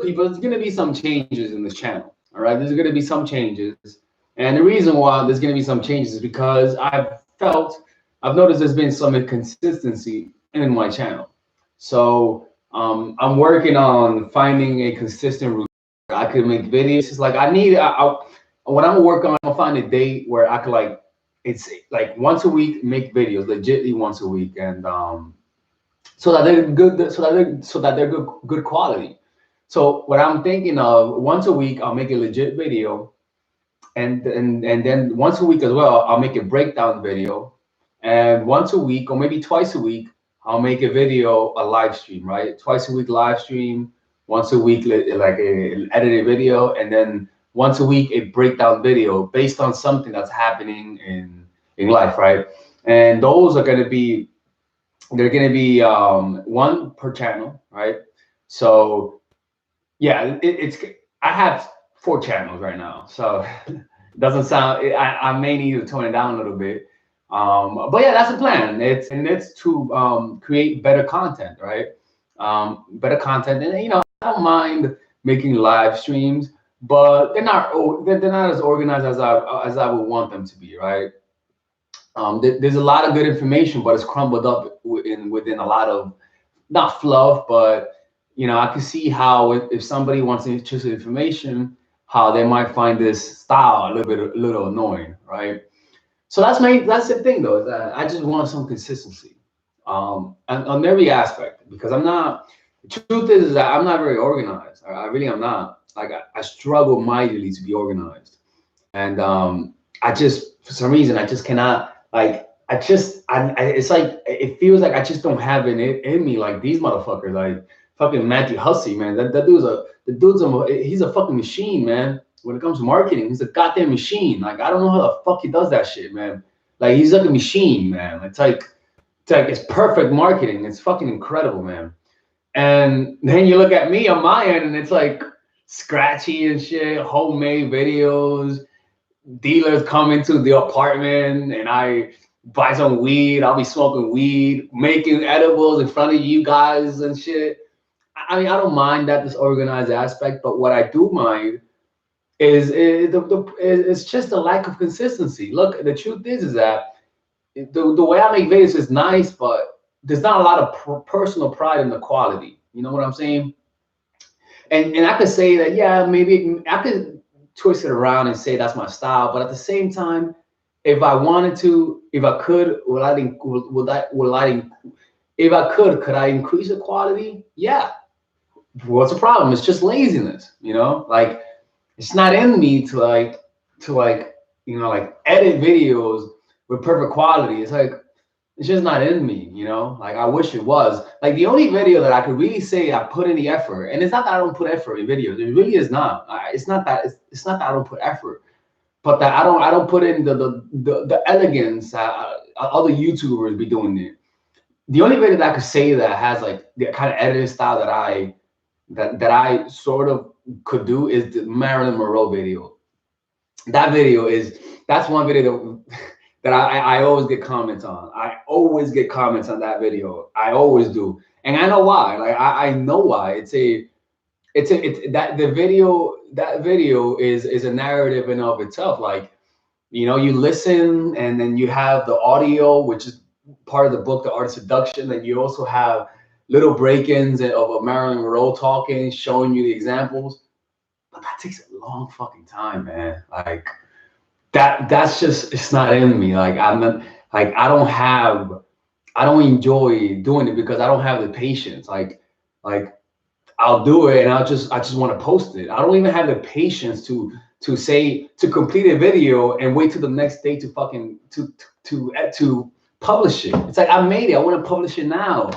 people, there's going to be some changes in this channel. All right, there's going to be some changes, and the reason why there's going to be some changes is because I've noticed there's been some inconsistency in my channel. So I'm working on finding a consistent routine. I could make videos. It's like when I'm working on, I'll find a date where I could like, it's like once a week make videos, legitly once a week, and so that they're good, so that they're good quality. So what I'm thinking of, once a week I'll make a legit video, and then once a week as well I'll make a breakdown video, and once a week or maybe twice a week I'll make a video, a live stream, right? Twice a week live stream, once a week like a edited video, and then once a week a breakdown video based on something that's happening in life, right? And those are going to be, they're going to be one per channel, right? So yeah, it's I have 4 channels right now, so it doesn't sound. I may need to tone it down a little bit, but yeah, that's the plan. It's to create better content, right? Better content, and I don't mind making live streams, but they're not as organized as I would want them to be, right? There's a lot of good information, but it's crumbled up within a lot of, not fluff, but I can see how if somebody wants interested information, how they might find this style a little annoying, right? So that's the thing though, is that I just want some consistency, on every aspect, because I'm not. The truth is that I'm not very organized. I really am not. Like I struggle mightily to be organized, and I just, for some reason, I just cannot, like, it's like it feels like I just don't have it in me, like these motherfuckers, like fucking Matthew Hussey, man. He's a fucking machine, man. When it comes to marketing, he's a goddamn machine. Like I don't know how the fuck he does that shit, man. Like he's like a machine, man. It's perfect marketing. It's fucking incredible, man. And then you look at me on my end, and it's like scratchy and shit, homemade videos, dealers come into the apartment and I buy some weed. I'll be smoking weed, making edibles in front of you guys and shit. I mean, I don't mind that disorganized aspect, but what I do mind is just a lack of consistency. Look, the truth is that the way I make videos is nice, but there's not a lot of personal pride in the quality. You know what I'm saying? And I could say that, yeah, maybe I could twist it around and say that's my style, but at the same time, if I wanted to, if I could, if I could I increase the quality? Yeah. What's the problem? It's just laziness, like it's not in me to edit videos with perfect quality. It's like, it's just not in me, like I wish it was. Like the only video that I could really say I put any effort, and it's not that I don't put effort in videos. It really is not. It's not that I don't put effort, but that I don't put in the elegance other YouTubers be doing it. The only video that I could say that has like the kind of editing style that I sort of could do is the Marilyn Monroe video. That's one video that I always get comments on. I always get comments on that video. I always do, and I know why. Like I know why. That video is a narrative in of itself. Like you listen, and then you have the audio, which is part of the book, The Art of Seduction. And you also have little break-ins of Marilyn Monroe talking, showing you the examples. But that takes a long fucking time, man. Like that's just, it's not in me. Like I'm not, like I don't enjoy doing it because I don't have the patience. Like I'll do it and I just want to post it. I don't even have the patience to complete a video and wait till the next day to fucking to publish it. It's like, I made it, I want to publish it now.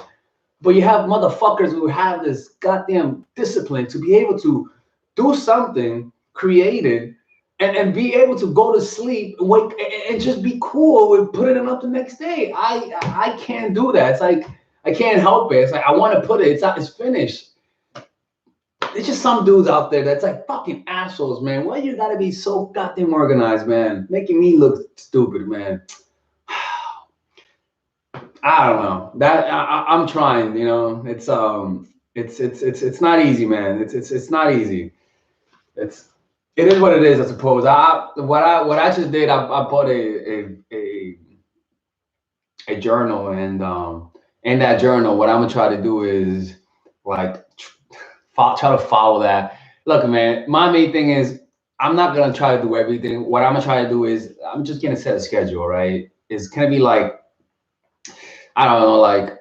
But you have motherfuckers who have this goddamn discipline to be able to do something creative and be able to go to sleep and wake and just be cool with putting it up the next day. I can't do that. It's like I can't help it. It's like I want to put it. It's finished. There's just some dudes out there that's like fucking assholes, man. Why you gotta be so goddamn organized, man? Making me look stupid, man. I don't know. I'm trying, It's It's not easy, man. It's not easy. It is what it is, I suppose. What I just did, I bought a journal, and in that journal, what I'm gonna try to do is like try to follow that. Look, man, my main thing is I'm not gonna try to do everything. What I'm gonna try to do is I'm just gonna set a schedule, right? It's gonna be like, I don't know, like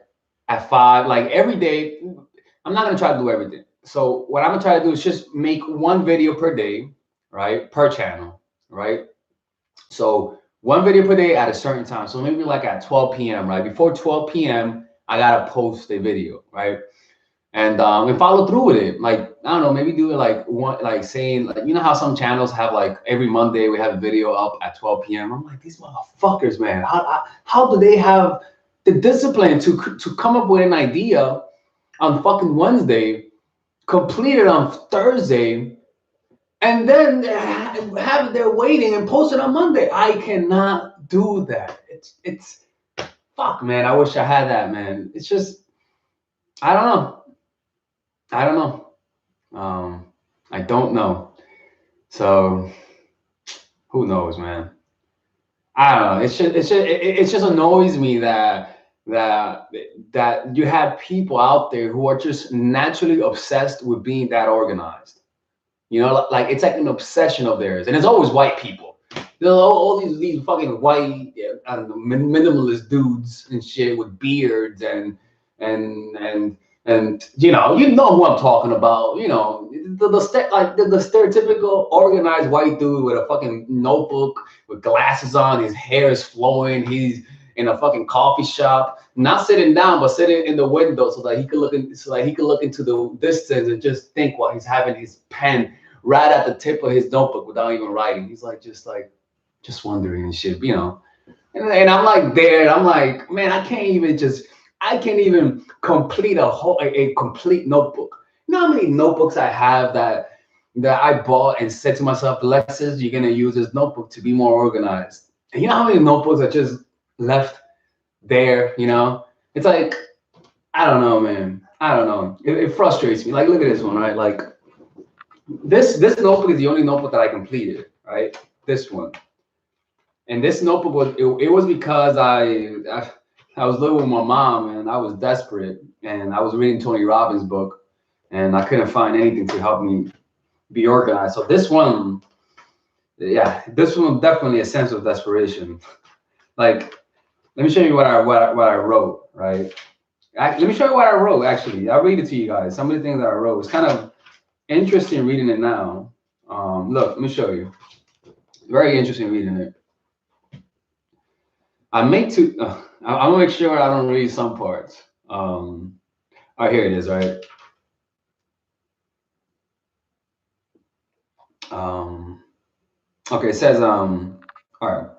at 5, like every day. I'm not gonna try to do everything. So what I'm gonna try to do is just make one video per day, right? Per channel, right? So one video per day at a certain time. So maybe like at 12 p.m., right? Before 12 p.m., I gotta post a video, right? And follow through with it. Like, I don't know, maybe do it like one, like saying, like, you know how some channels have like every Monday we have a video up at 12 p.m. I'm like, these motherfuckers, man, how do they have the discipline to come up with an idea on fucking Wednesday, complete it on Thursday, and then have it there waiting and post it on Monday? I cannot do that. It's fuck, man. I wish I had that, man. It's just, I don't know. I don't know. I don't know. So who knows, man? I don't know. It just annoys me that you have people out there who are just naturally obsessed with being that organized. You know, like it's like an obsession of theirs, and it's always white people. You know, all these fucking white, I don't know, minimalist dudes and shit with beards and and you know who I'm talking about. You know, the stereotypical organized white dude with a fucking notebook with glasses on, his hair is flowing, he's in a fucking coffee shop, not sitting down, but sitting in the window so that he could look into the distance and just think while he's having his pen right at the tip of his notebook without even writing. He's like just wondering and shit, you know. And I'm like there, I'm like, man, I can't even complete a complete notebook. You know how many notebooks I have that I bought and said to myself, Alexis, you're gonna use this notebook to be more organized. And you know how many notebooks I just left there, you know? It's like, I don't know, man. I don't know. It frustrates me. Like, look at this one, right? Like this notebook is the only notebook that I completed, right? This one. And this notebook was it was because I was living with my mom and I was desperate and I was reading Tony Robbins' book and I couldn't find anything to help me be organized. So this one, yeah, this one definitely a sense of desperation. Like, let me show you what I wrote, right? Let me show you what I wrote. Actually, I'll read it to you guys. Some of the things that I wrote. It's kind of interesting reading it now. Look, let me show you. Very interesting reading it. I'm gonna make sure I don't read some parts. All right, here it is, right? Okay, it says, all right.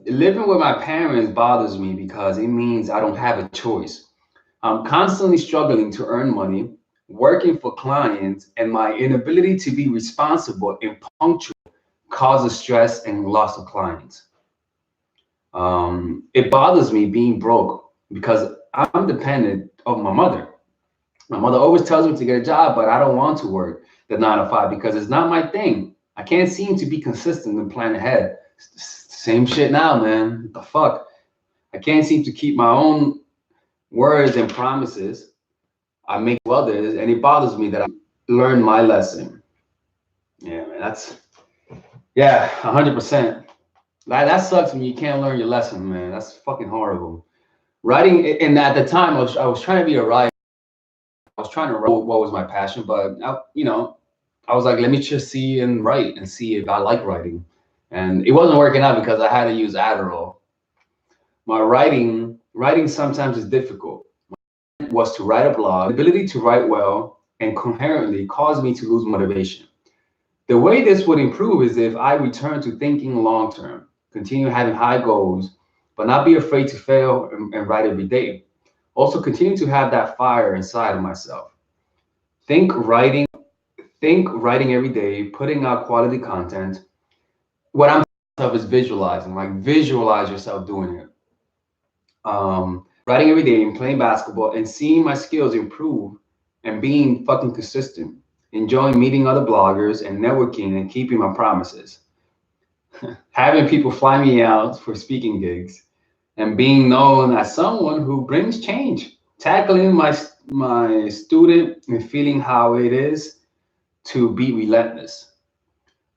Living with my parents bothers me because it means I don't have a choice. I'm constantly struggling to earn money, working for clients, and my inability to be responsible and punctual causes stress and loss of clients. It bothers me being broke because I'm dependent of my mother. My mother always tells me to get a job, but I don't want to work the 9 to 5 because it's not my thing. I can't seem to be consistent and plan ahead. Same shit now, man. What the fuck? I can't seem to keep my own words and promises I make to others, and it bothers me that I learned my lesson. Yeah, man, 100%. That sucks when you can't learn your lesson, man. That's fucking horrible. Writing, and at the time, I was trying to be a writer. I was trying to write what was my passion, but I was like, let me just see and write and see if I like writing. And it wasn't working out because I had to use Adderall. My writing sometimes is difficult. Was to write a blog. The ability to write well and coherently caused me to lose motivation. The way this would improve is if I return to thinking long term, continue having high goals, but not be afraid to fail and write every day. Also continue to have that fire inside of myself. Think writing every day, putting out quality content. What I'm is visualizing, like visualize yourself doing it. writing every day and playing basketball and seeing my skills improve and being fucking consistent, enjoying meeting other bloggers and networking and keeping my promises, having people fly me out for speaking gigs, and being known as someone who brings change, tackling my student and feeling how it is to be relentless.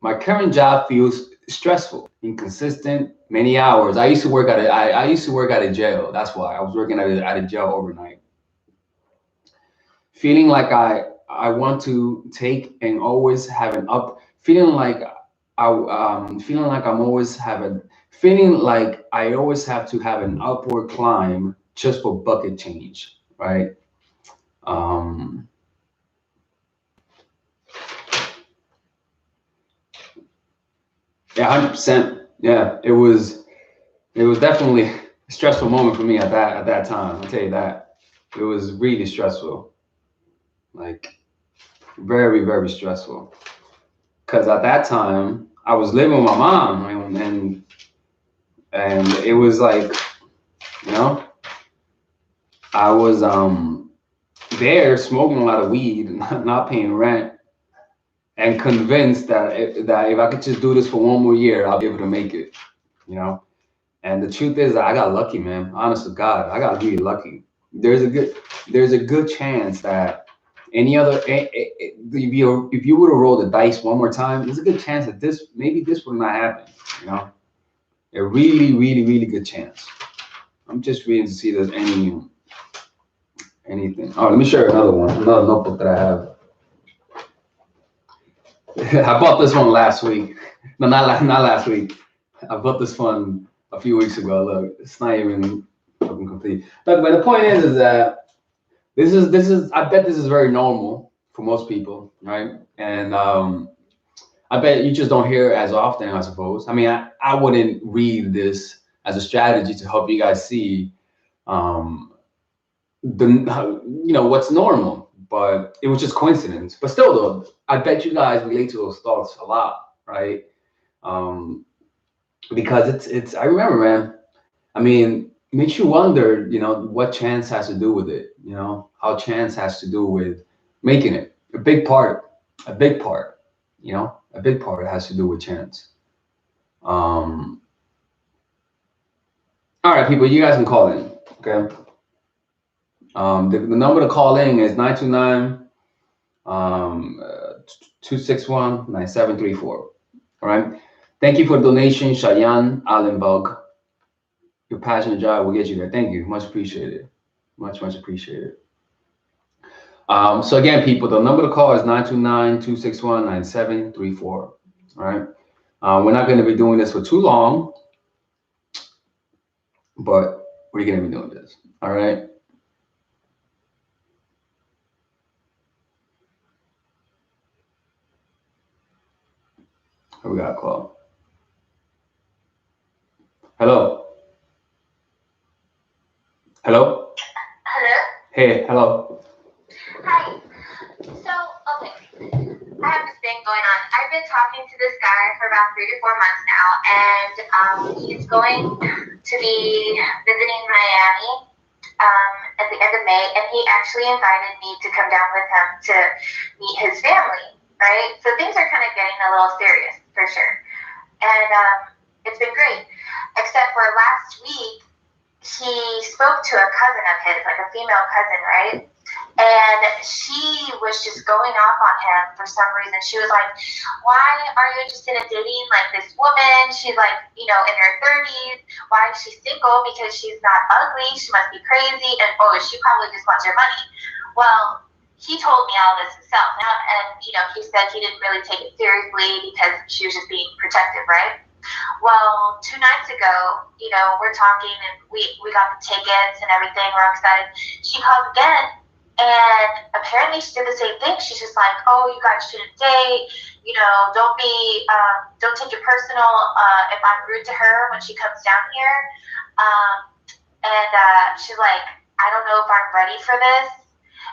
My current job feels stressful, inconsistent, many hours. I used to work I used to work at a jail. That's why I was working at a jail overnight. Feeling like I want to take and always have an up. Feeling like I'm always having. Feeling like I always have to have an upward climb just for bucket change, right? Um, yeah, 100%. Yeah, it was definitely a stressful moment for me at that time. I'll tell you that. It was really stressful, like very, very stressful. Because at that time I was living with my mom, and it was like, you know, I was there smoking a lot of weed, not paying rent, and convinced that if I could just do this for one more year, I'll be able to make it, you know. And the truth is that I got lucky, man. Honest to God, I got really lucky. There's a good chance that any other if you would have rolled the dice one more time, there's a good chance that this would not happen. You know, a really, really, really good chance. I'm just reading to see if there's anything. Oh, let me share another one, another notebook that I have. I bought this one last week. No, not last week. I bought this one a few weeks ago. Look, it's not even fucking complete. But the point is that this is I bet this is very normal for most people, right? And I bet you just don't hear it as often, I suppose. I mean, I wouldn't read this as a strategy to help you guys see what's normal, but it was just coincidence. But still, though, I bet you guys relate to those thoughts a lot, right? Um, because it's. I remember, man. I mean, it makes you wonder, what chance has to do with it. How chance has to do with making it. A big part. A big part has to do with chance. Um, all right, people, you guys can call in. Okay. The number to call in is 929 261 9734. All right. Thank you for the donation, Cheyenne Allenbug. Your passion and job will get you there. Thank you. Much appreciated. Much, much appreciated. So again, people, the number to call is 929-261-9734. All right. We're not going to be doing this for too long, but we're going to be doing this. All right. We got a call. Hello. Hello. Hello. Hey. Hello. Hi. So, okay, I have this thing going on. I've been talking to this guy for about 3 to 4 months now, and he's going to be visiting Miami at the end of May, and he actually invited me to come down with him to meet his family, right? So things are kind of getting a little serious, for sure. And it's been great, except for last week, he spoke to a cousin of his, like a female cousin, right? And she was just going off on him for some reason. She was like, why are you interested in dating like this woman? She's like, in her 30s. Why is she single? Because she's not ugly. She must be crazy. And, she probably just wants your money. Well, he told me all this himself. And he said he didn't really take it seriously because she was just being protective, right? Well, 2 nights ago, we're talking and we got the tickets and everything. We're excited. She called again, and apparently she did the same thing. She's just like, oh, you guys shouldn't date. Don't take it personal if I'm rude to her when she comes down here. She's like, I don't know if I'm ready for this.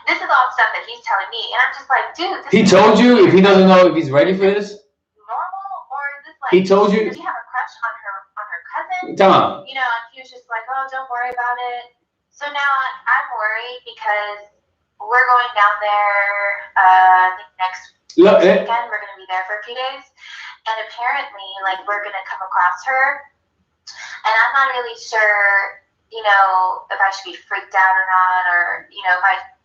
This is all stuff that he's telling me, and I'm just like, dude. He told you if he doesn't know if he's ready for this? He told you. Does he have a crush on her cousin? Come on. And he was just like, oh, don't worry about it. So now I'm worried because we're going down there, I think next weekend. We're going to be there for a few days. And apparently, like, we're going to come across her. And I'm not really sure, you know, if I should be freaked out or not, or, you know,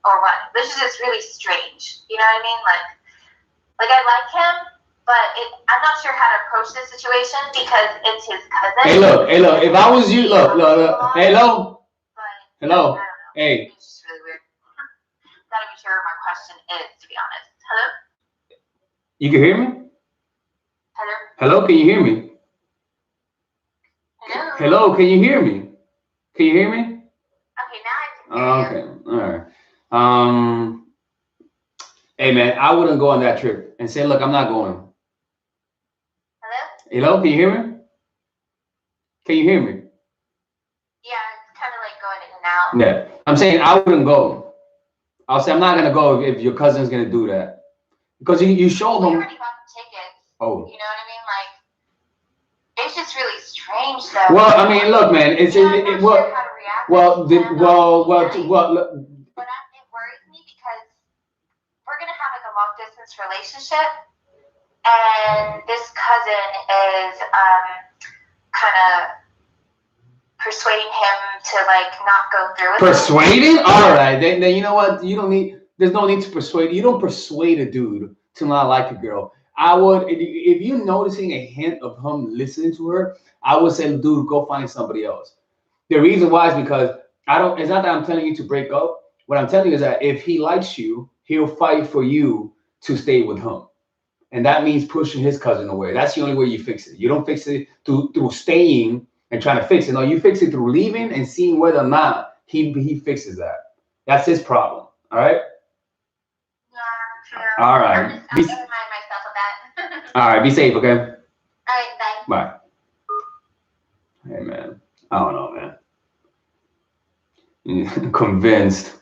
or what. This is just really strange. You know what I mean? Like I like him, but I'm not sure how to approach this situation because it's his cousin. Hey, look. If I was you, look. Hello. Hello. Hey. It's just really weird. Gotta be sure my question is, to be honest. Hello? You can hear me? Hello? Hello, can you hear me? Hello? Hello, can you hear me? Can you hear me? Okay, now I can hear you. Okay, all right. Hey man, I wouldn't go on that trip and say, look, I'm not going. Hello? Hello, can you hear me? Can you hear me? Yeah, it's kind of like going in and out. Yeah, I'm saying I wouldn't go. I'll say I'm not gonna go if your cousin's gonna do that. Because you showed them. We already bought the tickets. Oh. You know what I mean? Like, it's just really strange though. Well, I mean, look, man, it's I'm not sure how to react. But it worries me because we're gonna have like a long distance relationship, and this cousin is kind of persuading him to like not go through with it. Persuading? All right, then you know what? You don't need. There's no need to persuade. You don't persuade a dude to not like a girl. I would, if you're noticing a hint of him listening to her, I would say, dude, go find somebody else. The reason why is because it's not that I'm telling you to break up. What I'm telling you is that if he likes you, he'll fight for you to stay with him. And that means pushing his cousin away. That's the only way you fix it. You don't fix it through staying and trying to fix it. No, you fix it through leaving and seeing whether or not he fixes that. That's his problem. All right? Yeah, true. All right. I'm just remind myself of that. All right, be safe, okay? All right, bye. Bye. Hey, man. I don't know, man. Convinced.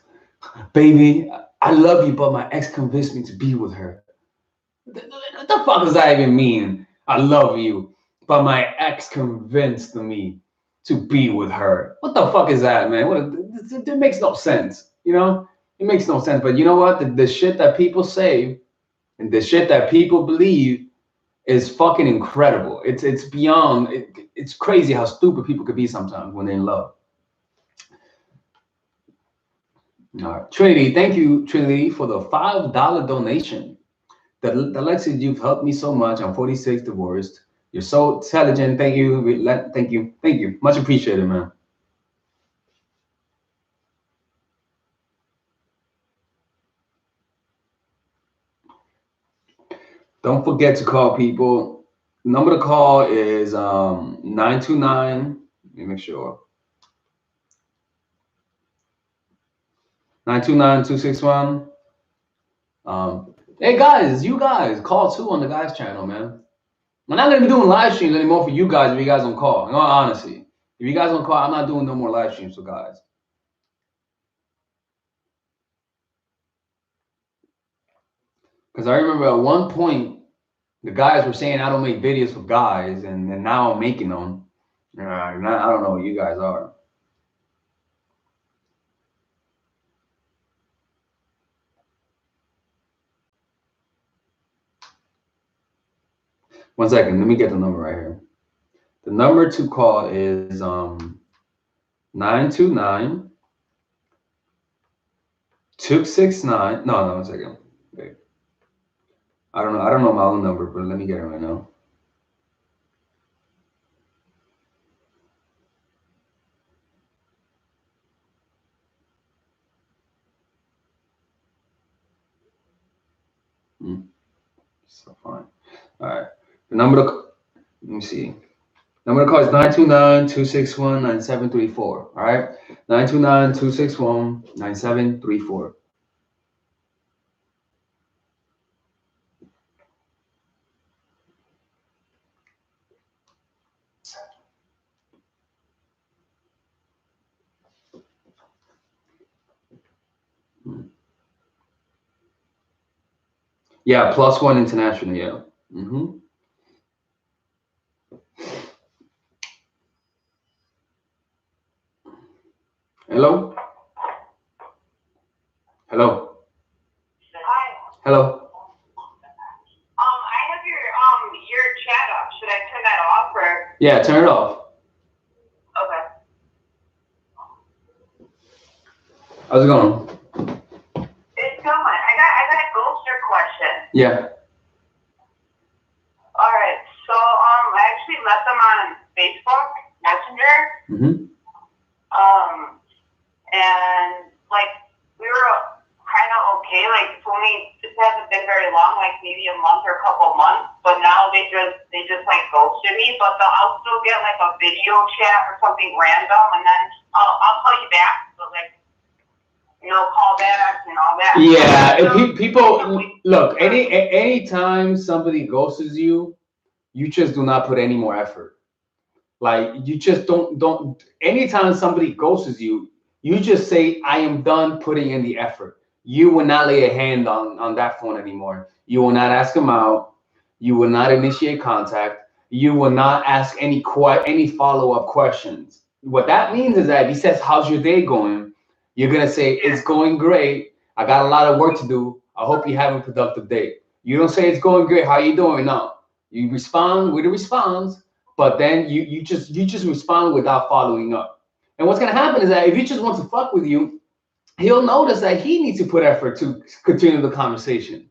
Baby, I love you, but my ex convinced me to be with her. What the fuck does that even mean? I love you, but my ex convinced me to be with her. What the fuck is that, man? It makes no sense, you know? It makes no sense. But you know what? The shit that people say and the shit that people believe is fucking incredible. It's beyond. It's crazy how stupid people could be sometimes when they're in love. All right. Trinity, thank you, Trinity, for the $5 donation. Alexis, you've helped me so much. I'm 46, divorced. You're so intelligent. Thank you. Thank you. Thank you. Much appreciated, man. Don't forget to call people. The number to call is 929. Let me make sure. 929-261. Hey guys, you guys call too on the guys channel, man. I'm not gonna be doing live streams anymore for you guys if you guys don't call. In all honesty, if you guys don't call, I'm not doing no more live streams for guys. Because I remember at one point, the guys were saying I don't make videos for guys, and now I'm making them. I don't know what you guys are. One second, let me get the number right here. The number to call is 929-269. No, 1 second. Wait. I don't know my own number, but let me get it right now. So fine. All right. The number to, let me see. Number to call is 929-261-9734. All right. 929-261-9734. Yeah, +1 international. Yeah. Hello. Hello. Hi. Hello. I have your chat up. Should I turn that off or? Yeah, turn it off. Okay. How's it going? It's going. I got a ghoster question. Yeah. All right. So I actually met them on Facebook Messenger. Mm-hmm. And like we were kind of okay. Like it hasn't been very long, like maybe a month or a couple months. But now they just like ghosted me. But I'll still get like a video chat or something random, and then I'll call you back. But like call back and all that. Yeah, people look. Anytime somebody ghosts you, you just do not put any more effort. Like you just don't. Anytime somebody ghosts you, you just say, "I am done putting in the effort." You will not lay a hand on that phone anymore. You will not ask them out. You will not initiate contact. You will not ask any follow-up questions. What that means is that if he says, "How's your day going?" You're gonna say, "It's going great. I got a lot of work to do. I hope you have a productive day." You don't say, "It's going great. How you doing?" No. You respond with a response, but then you just respond without following up. And what's gonna happen is that if he just wants to fuck with you, he'll notice that he needs to put effort to continue the conversation.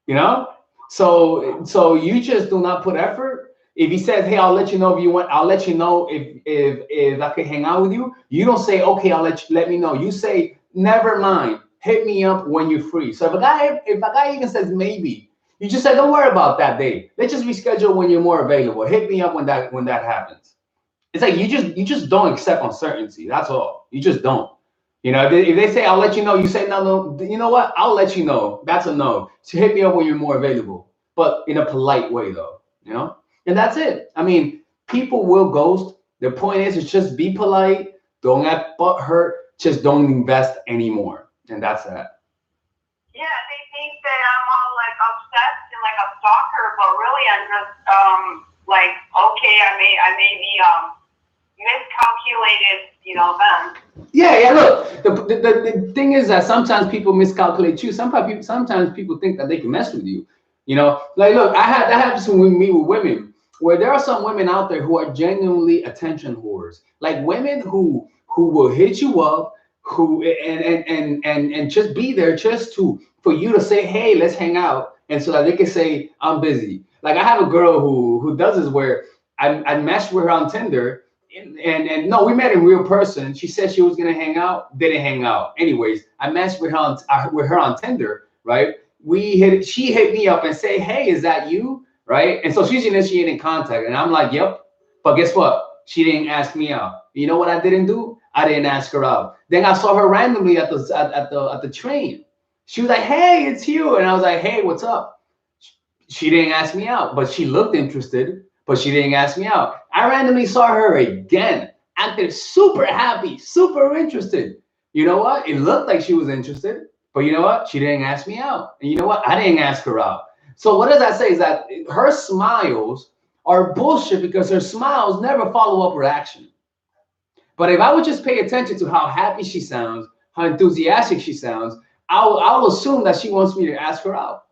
You know? So you just do not put effort. If he says, "Hey, I'll let you know if you want, I'll let you know if I can hang out with you," you don't say, "Okay, let me know." You say, "Never mind. Hit me up when you're free." So if a guy even says maybe, you just say, "Don't worry about that day. Let's just reschedule when you're more available. Hit me up when that happens." It's like you just don't accept uncertainty. That's all. You just don't. If they say, "I'll let you know," you say, "No, no. You know what? I'll let you know." That's a no. So hit me up when you're more available, but in a polite way, though. And that's it. I mean, people will ghost. The point is just be polite. Don't act butthurt. Just don't invest anymore, and that's that. Yeah, they think that I'm all like obsessed and like a stalker, but really I'm just like okay, I may be miscalculated, them. Yeah. Look, the thing is that sometimes people miscalculate you. Sometimes people think that they can mess with you. Like look, that happens when we meet with women, where there are some women out there who are genuinely attention whores, like women who will hit you up, who and just be there just for you to say, "Hey, let's hang out," and so that they can say, "I'm busy." Like I have a girl who does this where I matched with her on Tinder. And no, we met in real person. She said she was gonna hang out, didn't hang out. Anyways, I matched with her on Tinder, right? She hit me up and say, "Hey, is that you?" Right? And so she's initiating contact, and I'm like, "Yep." But guess what? She didn't ask me out. You know what I didn't do? I didn't ask her out. Then I saw her randomly at the train. She was like, "Hey, it's you," and I was like, "Hey, what's up?" She didn't ask me out, but she looked interested, but she didn't ask me out. I randomly saw her again, acted super happy, super interested. You know what? It looked like she was interested, but you know what? She didn't ask me out. And you know what? I didn't ask her out. So what does that say is that her smiles are bullshit because her smiles never follow up with action. But if I would just pay attention to how happy she sounds, how enthusiastic she sounds, I'll assume that she wants me to ask her out.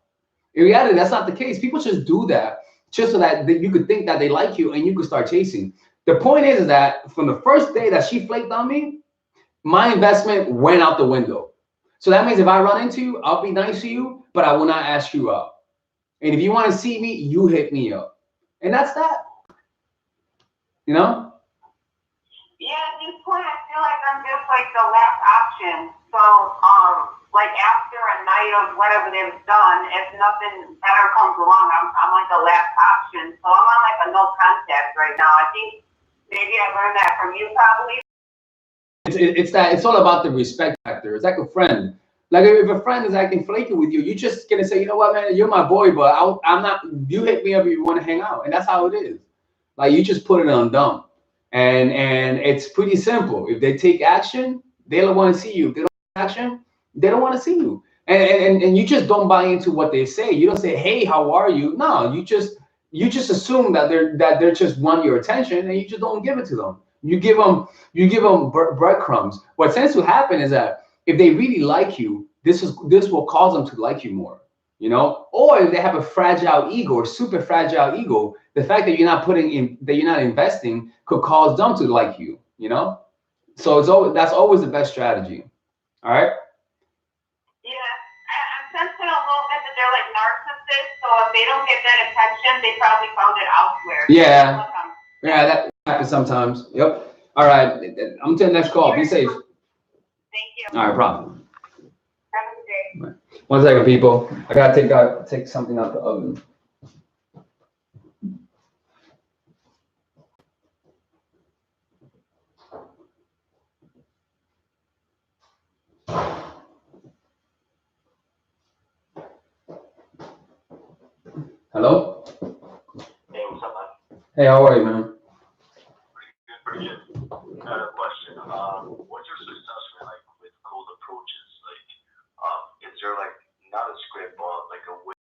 In reality, that's not the case. People just do that just so that you could think that they like you and you could start chasing. The point is that from the first day that she flaked on me, my investment went out the window. So that means if I run into you, I'll be nice to you, but I will not ask you out. And if you want to see me, you hit me up. And that's that. You know? Yeah, at this point, I feel like I'm just like the last option. So, like after a night of whatever they've done, if nothing better comes along, I'm like the last option. So I'm on like a no contact right now. I think maybe I learned that from you probably. It's all about the respect factor. It's like a friend. Like if a friend is acting flaky with you, you're just gonna say, "You know what, man, you're my boy, but I'm not. You hit me up if you want to hang out," and that's how it is. Like you just put it on dumb, and it's pretty simple. If they take action, they don't want to see you. If they don't take action, they don't want to see you. And you just don't buy into what they say. You don't say, "Hey, how are you?" No, you just assume that they're just want your attention, and you just don't give it to them. You give them breadcrumbs. What tends to happen is that if they really like you, this will cause them to like you more, you know. Or if they have a fragile ego or super fragile ego, the fact that you're not investing could cause them to like you, you know. So that's always the best strategy. All right. Yeah, I'm sensing a little bit that they're like narcissists. So if they don't get that attention, they probably found it elsewhere. Yeah. Yeah, that happens sometimes. Yep. All right. I'm to the next call. Be safe. Thank you. All right, problem. Have a good day. 1 second, people. I gotta take something out the oven. Hello? Hey, what's up, man? Hey, how are you, man? Pretty good. I had a question. What's your success rate like with cold approaches? Like, is there like not a script, but like a way,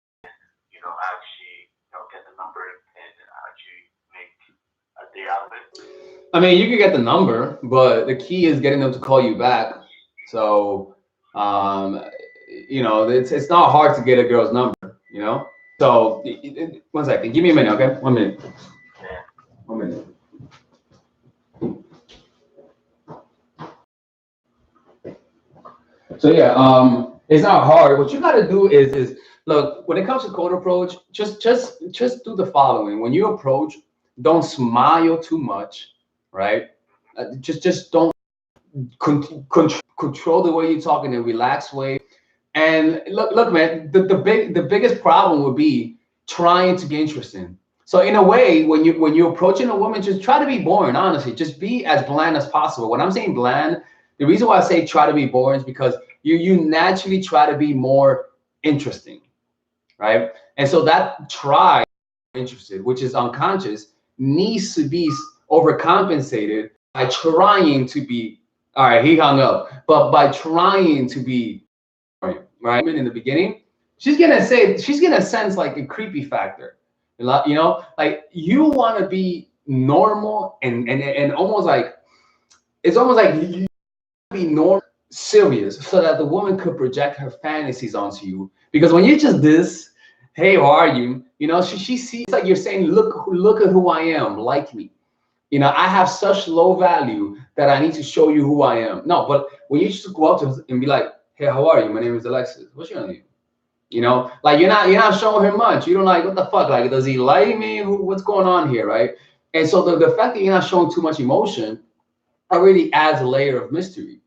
actually, get the number and actually make a day out of it? I mean, you can get the number, but the key is getting them to call you back. So, it's not hard to get a girl's number, you know? So, 1 second. Give me a minute, okay? 1 minute. 1 minute. So yeah, it's not hard. What you got to do is look, when it comes to cold approach, just do the following. When you approach, don't smile too much, right? Just don't control the way you talk in a relaxed way. And look, man, the biggest problem would be trying to be interesting. So in a way, when you're approaching a woman, just try to be boring. Honestly, just be as bland as possible. When I'm saying bland, the reason why I say try to be boring is because you naturally try to be more interesting, right? And so that try interested, which is unconscious, needs to be overcompensated by trying to be. All right, he hung up, but by trying to be right in the beginning, she's gonna sense like a creepy factor, like you want to be normal and almost like it's almost like you be normal, serious, so that the woman could project her fantasies onto you. Because when you're just this, hey, how are you? She sees like you're saying, look at who I am, like me. I have such low value that I need to show you who I am. No, but when you just go up to her and be like, hey, how are you? My name is Alexis. What's your name? Like you're not showing her much. You don't like, what the fuck? Like, does he like me? What's going on here, right? And so the fact that you're not showing too much emotion already adds a layer of mystery,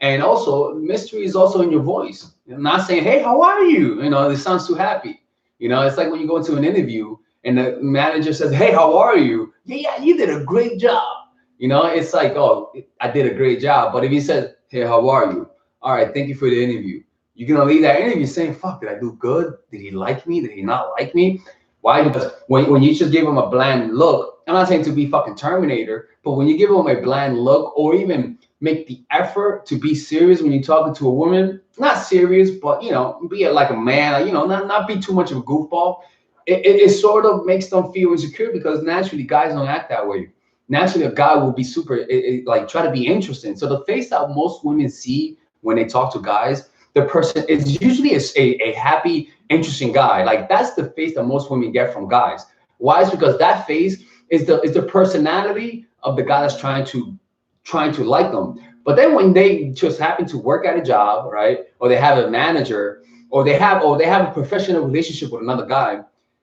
And also, mystery is also in your voice. You're not saying, hey, how are you? This sounds too happy. It's like when you go into an interview and the manager says, hey, how are you? Yeah, you did a great job. It's like, oh, I did a great job. But if he says, hey, how are you? All right, thank you for the interview. You're going to leave that interview saying, fuck, did I do good? Did he like me? Did he not like me? Why? Because when you just give him a bland look, I'm not saying to be fucking Terminator, but when you give them a bland look or even make the effort to be serious when you're talking to a woman, not serious, but, be like a man, not be too much of a goofball, it sort of makes them feel insecure because naturally guys don't act that way. Naturally, a guy will be super, like try to be interesting. So the face that most women see when they talk to guys, the person is usually a happy, interesting guy. Like that's the face that most women get from guys. Why? It's because that face is the personality of the guy that's trying to like them. But then when they just happen to work at a job, right, or they have a manager, or they have a professional relationship with another guy,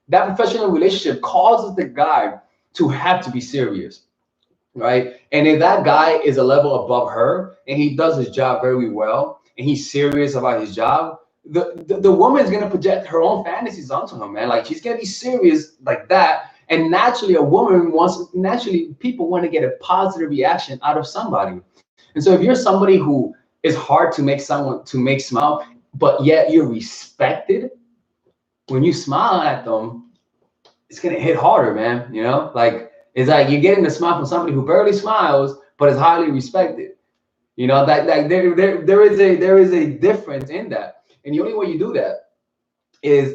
that professional relationship causes the guy to have to be serious, right? And if that guy is a level above her and he does his job very well and he's serious about his job, the woman is gonna project her own fantasies onto him, man. Like she's gonna be serious like that. And naturally, people want to get a positive reaction out of somebody. And so if you're somebody who is hard to make smile, but yet you're respected, when you smile at them, it's gonna hit harder, man. Like it's like you're getting a smile from somebody who barely smiles, but is highly respected. That like there is a difference in that. And the only way you do that is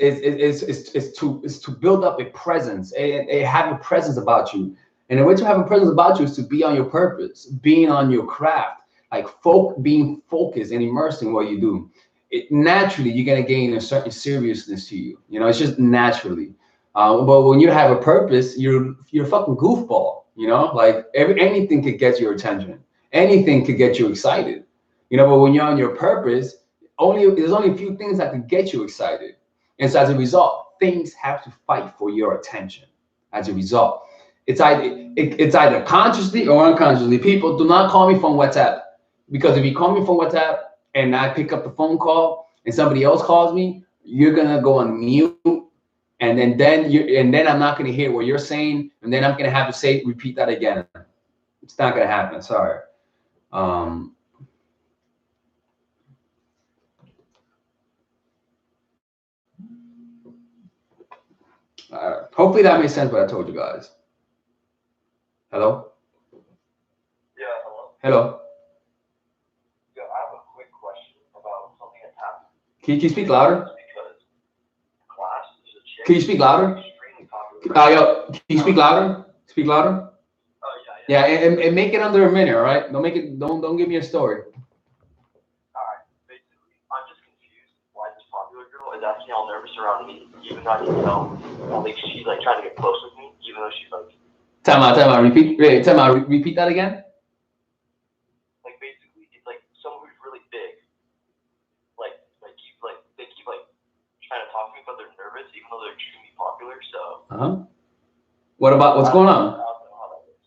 to build up a presence, have a presence about you. And the way to have a presence about you is to be on your purpose, being on your craft. like being focused and immersed in what you do, naturally you're gonna gain a certain seriousness to you. You know, it's just naturally. But when you have a purpose, you're a fucking goofball. You know, like anything could get your attention, anything could get you excited. You know, but when you're on your purpose, there's only a few things that could get you excited, and so as a result, things have to fight for your attention. As a result, it's either consciously or unconsciously. People, do not call me from WhatsApp, because if you call me from WhatsApp and I pick up the phone call and somebody else calls me, you're gonna go on mute, and then I'm not gonna hear what you're saying, and then I'm gonna have to repeat that again. It's not gonna happen. Sorry. Hopefully that makes sense what I told you guys. Hello? Yeah, hello. Hello? Yeah, I have a quick question about something that's happened. Can you speak louder? Because class is a chick. Can you speak louder? Extremely popular. Yo, can you speak louder? Speak louder? Oh, yeah. Yeah, and make it under a minute, all right? Don't give me a story. Alright, basically, I'm just confused why this popular girl is acting all nervous around me, even though I can tell, like, she's, like, trying to get close with me, even though she's, like... Time out, repeat that again? Like, basically, it's, like, someone who's really big, they keep, trying to talk to me, but they're nervous, even though they're extremely popular, so... What's going on? I don't know how that works.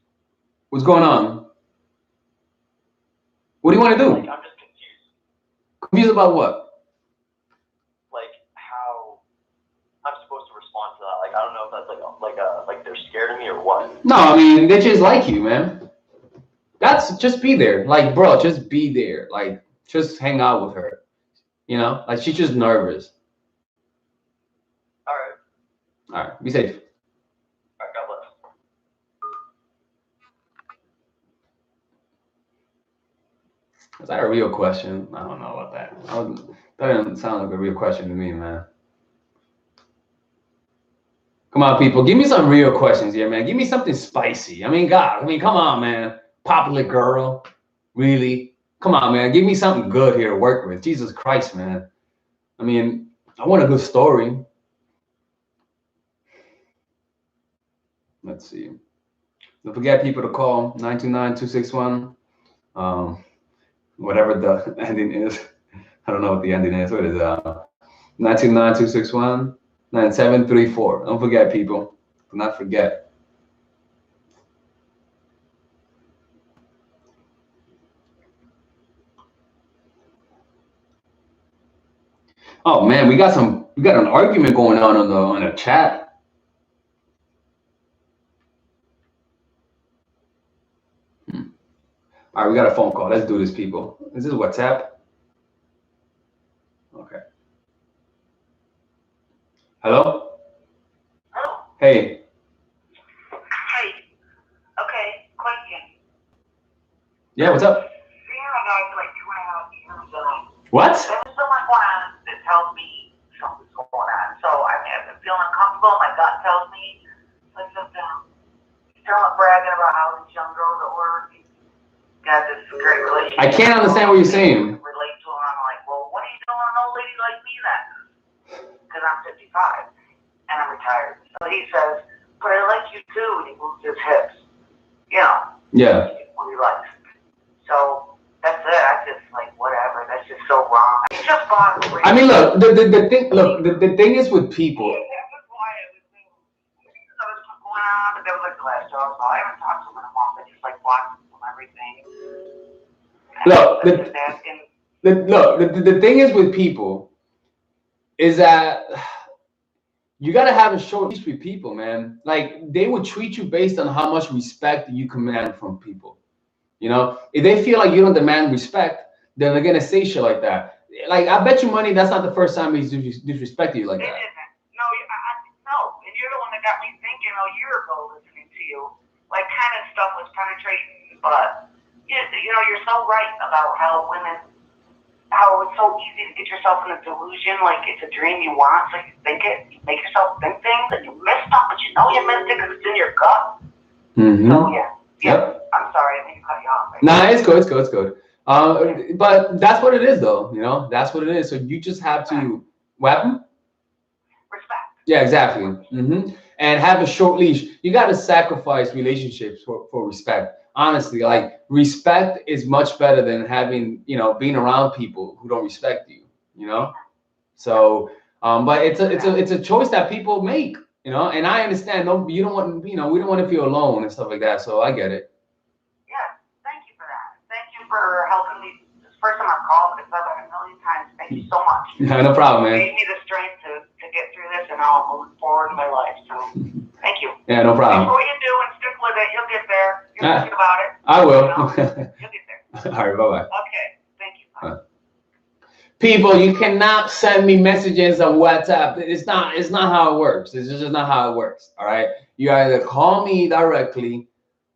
What's going on? What do you want to do? Like, I'm just confused. Confused about what? Like, how I'm supposed to respond to that. Like, I don't know if that's like they're scared of me or what. No, I mean, they just like you, man. Just be there. Like, bro, just be there. Like, just hang out with her. You know? Like, she's just nervous. Alright. All right, be safe. Alright, God bless. Is that a real question? I don't know about that. That doesn't sound like a real question to me, man. Come on, people. Give me some real questions here, man. Give me something spicy. I mean, come on, man. Popular girl. Really? Come on, man. Give me something good here to work with. Jesus Christ, man. I mean, I want a good story. Let's see. Don't forget, people, to call 929-261. Whatever the ending is. I don't know what the ending is. What is it? 929-261-9734. Don't forget, people. Do not forget. Oh man, we got an argument going on the chat. All right, we got a phone call. Let's do this, people. Is this WhatsApp? Okay. Hello? Oh, Hey. hey. Okay, question. Yeah, what's up? Seeing a guy for like 2.5 years ago. What? There's someone going on that tells me something's going on. So I've been feeling uncomfortable. My gut tells me like something. He's bragging about how these young girls at work got this great relationship. I can't understand what you're saying. Relate to him. I'm like, well, what are you doing with an old lady like me then? Because I'm 55 and I'm retired. So he says, but I like you too. And he moves his hips. You know. Yeah. What he likes. So that's it. I just like whatever. That's just so wrong. It's just bothering me. I mean, look, the thing is with people. But that was like the last job, so I haven't talked to him in a month. I just like watched him and everything. The thing is with people is that you gotta have a short leash with people, man. Like, they will treat you based on how much respect you command from people. You know, if they feel like you don't demand respect, then they're gonna say shit like that. Like, I bet you money that's not the first time he's disrespected you like that. It isn't. No, and you're the one that got me thinking a year ago listening to you. Like, kind of stuff was penetrating, but you know, you're so right about how it's so easy to get yourself in a delusion, like it's a dream you want, so you think it, you make yourself think things, and you miss stuff, but you know you missed it because it's in your gut. Mm-hmm. So yeah. Yep. I'm sorry, I think I cut you off. Nah, it's good. But that's what it is, though. You know, that's what it is. So you just have to weapon. Respect. Yeah, exactly. And have a short leash. You got to sacrifice relationships for respect. Honestly, like respect is much better than having, you know, being around people who don't respect you. You know, so but it's a choice that people make. You know, and I understand. No, you don't want, you know, we don't want to feel alone and stuff like that. So I get it. Yes, thank you for that. Thank you for helping me. This is the first time I've called, but it's done like a million times. Thank you so much. No problem, It man. gave me the strength to get through this, and now I'm moving forward in my life. So thank you. Yeah, no Thanks problem. for what you do and stick with it. You'll get there. You're Ah. thinking about it. I will. You know, you'll get there. All right, bye bye. Okay, thank you. Bye. People, you cannot send me messages on WhatsApp. It's not how it works. It's just not how it works. All right. You either call me directly,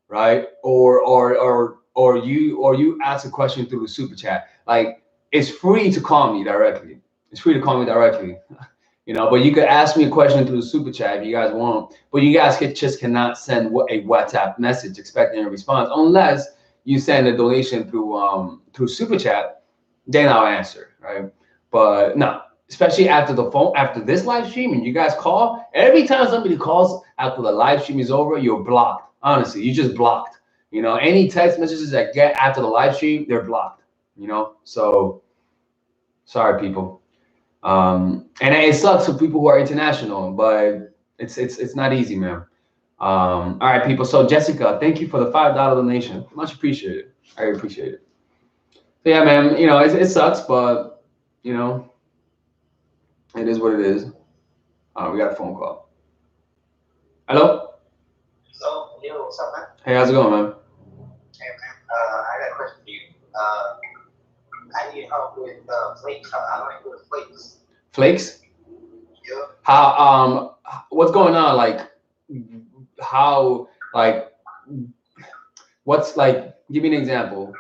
right? Or you ask a question through the super chat. Like, it's free to call me directly. It's free to call me directly. You know, but you could ask me a question through the super chat if you guys want. But you guys just cannot send a WhatsApp message expecting a response unless you send a donation through super chat. Then I'll answer, right? But no, especially after this live stream, and you guys call, every time somebody calls after the live stream is over, you're blocked. Honestly, you just blocked. You know, any text messages that get after the live stream, they're blocked. You know, so sorry, people. And it sucks for people who are international, but it's not easy, man. All right, people. So Jessica, thank you for the $5 donation. Much appreciated. I appreciate it. So yeah, man, you know, it sucks, but you know, it is what it is. We got a phone call. Hello? So, yo, what's up, man? Hey, how's it going, man? Hey, man. I got a question for you. I need help with flakes. I don't do with flakes. Flakes? Yeah. How what's going on? Like how, like, what's, like, give me an example.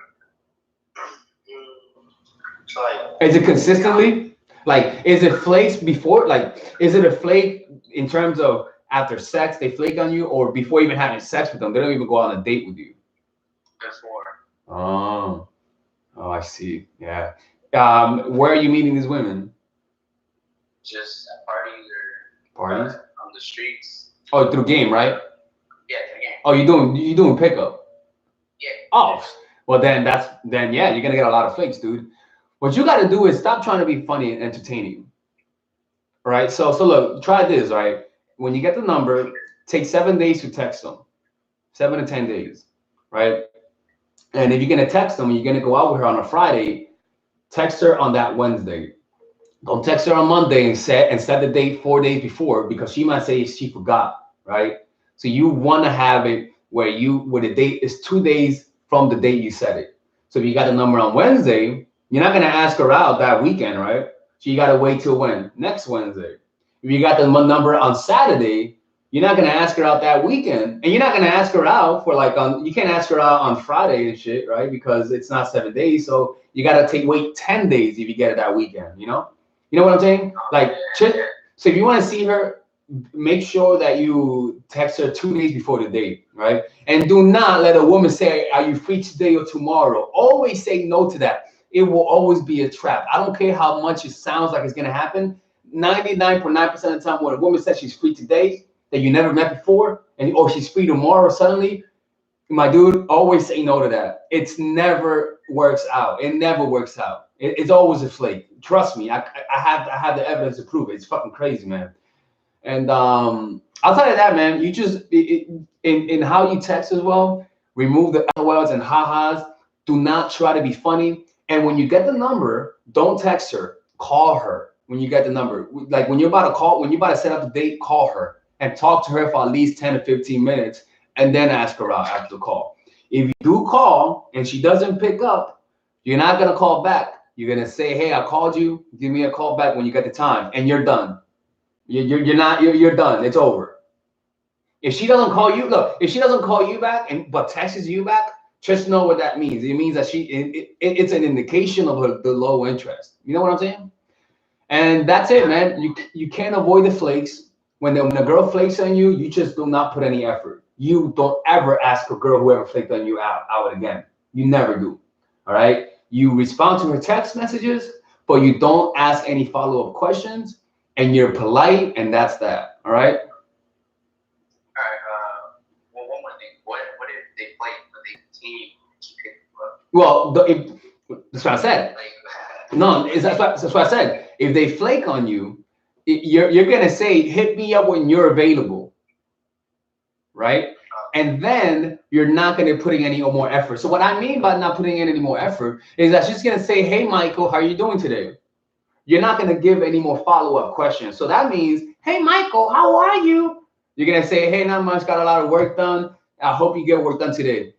So, like, Is it consistently? Like, is it flakes before? Like, is it a flake in terms of after sex they flake on you, or before even having sex with them? They don't even go on a date with you. before. Oh, I see. Yeah. Where are you meeting these women? Just at parties or Parties? on the streets. Oh, through game, right? Yeah, again. Oh, you doing pickup? Yeah. Oh, well then yeah, you're gonna get a lot of flakes, dude. What you got to do is stop trying to be funny and entertaining. All right. So look, try this. Right. When you get the number, take 7 days to text them, 7 to 10 days, right? And if you're gonna text them, and you're gonna go out with her on a Friday, text her on that Wednesday. Don't text her on Monday and set the date 4 days before, because she might say she forgot, right? So you want to have it where the date is 2 days from the date you set it. So if you got the number on Wednesday, you're not gonna ask her out that weekend, right? So you gotta wait till when? Next Wednesday. If you got the number on Saturday, you're not gonna ask her out that weekend, and you're not gonna ask her out for you can't ask her out on Friday and shit, right? Because it's not 7 days. So you gotta wait 10 days if you get it that weekend, you know? You know what I'm saying? Like, so if you want to see her, make sure that you text her 2 days before the date, right? And do not let a woman say, "Are you free today or tomorrow?" Always say no to that. It will always be a trap. I don't care how much it sounds like it's gonna happen. 99.9% of the time, when a woman says she's free today, that you never met before, or she's free tomorrow suddenly, my dude, always say no to that. It's never works out. It never works out. It's always a flake. Trust me. I have the evidence to prove it. It's fucking crazy, man. And I'll tell you that, man. You just in how you text as well. Remove the LOLs and ha-has. Do not try to be funny. And when you get the number, don't text her. Call her when you get the number. Like when you're about to set up the date, call her and talk to her for at least 10 to 15 minutes, and then ask her out after the call. If you do call and she doesn't pick up, you're not gonna call back. You're gonna say, "Hey, I called you. Give me a call back when you get the time," and you're done. You're done. It's over. If she doesn't call you, if she doesn't call you back but texts you back, just know what that means. It means that it's an indication of the low interest. You know what I'm saying? And that's it, man. You can't avoid the flakes. When a girl flakes on you, you just do not put any effort. You don't ever ask a girl who ever flaked on you out again. You never do. All right. you respond to her text messages, but you don't ask any follow-up questions, and you're polite, and that's that. All right. All right. Well, one more thing. What if they play, but they continue to keep hitting you up? Well, that's what I said. Like, No, that's what I said. If they flake on you, you're gonna say, "Hit me up when you're available," right? And then you're not gonna put in any more effort. So what I mean by not putting in any more effort is that she's gonna say, "Hey, Michael, how are you doing today?" You're not gonna give any more follow-up questions. So that means, "Hey, Michael, how are you?" You're gonna say, "Hey, not much. Got a lot of work done. I hope you get work done today."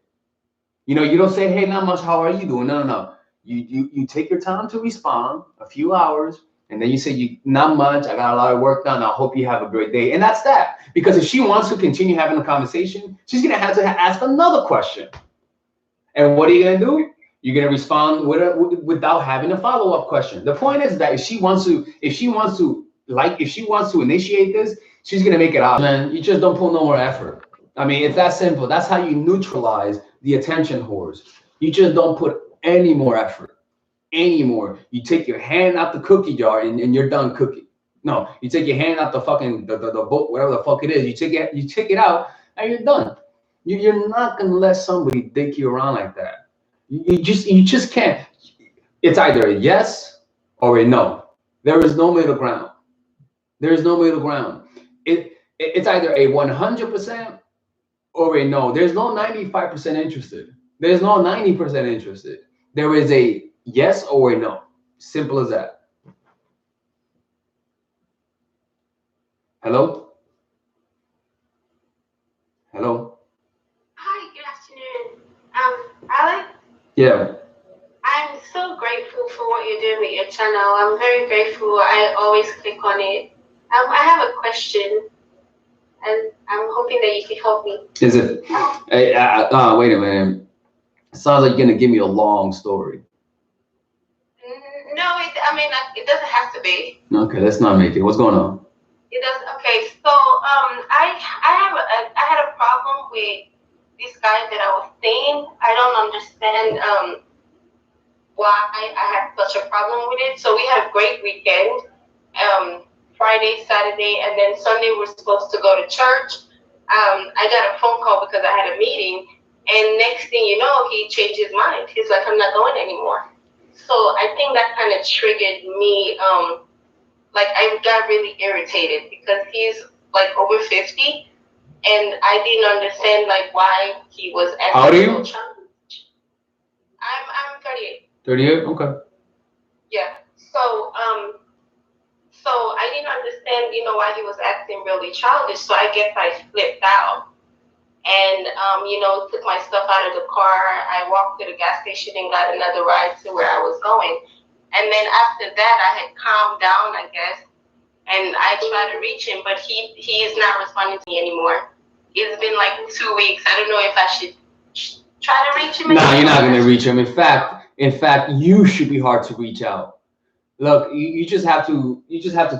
You know, you don't say, "Hey, not much. How are you doing?" No. You take your time to respond, a few hours, and then you say, "You not much. I got a lot of work done. I hope you have a great day." And that's that. Because if she wants to continue having a conversation, she's gonna have to ask another question. And what are you gonna do? You're gonna respond without having a follow-up question. The point is that if she wants to initiate this, she's gonna make it out. Man, you just don't put no more effort. I mean, it's that simple. That's how you neutralize the attention whores. You just don't put any more effort anymore. You take your hand out the cookie jar and you're done cooking. No, you take your hand out the fucking the book, whatever the fuck it is. You take it out and you're done. You're not gonna let somebody dick you around like that. You just can't. It's either a yes or a no. There is no middle ground. There is no middle ground. It's either a 100% or a no. There's no 95% interested. There's no 90% interested. There is a yes or a no. Simple as that. Hello? Hello? Hi, good afternoon. Alex? Yeah. I'm so grateful for what you're doing with your channel. I'm very grateful. I always click on it. I have a question, and I'm hoping that you can help me. Is it? Hey, wait a minute. Sounds like you're gonna give me a long story. No, it doesn't have to be. Okay, let's not make it. What's going on? It does. Okay, so I had a problem with this guy that I was seeing. I don't understand why I had such a problem with it. So we had a great weekend. Friday, Saturday, and then Sunday we're supposed to go to church. I got a phone call because I had a meeting, and next thing you know, he changed his mind. He's like, "I'm not going anymore." So I think that kind of triggered me. Like I got really irritated because he's like over 50, and I didn't understand like why he was acting. How old are you? I'm 38. 38? Okay. Yeah. So I didn't understand, why he was acting really childish. So I guess I flipped out and, took my stuff out of the car. I walked to the gas station and got another ride to where I was going. And then after that, I had calmed down, I guess, and I tried to reach him, but he is not responding to me anymore. It's been like 2 weeks. I don't know if I should try to reach him. No, you're not gonna reach him. In fact, you should be hard to reach out. Look, you just have to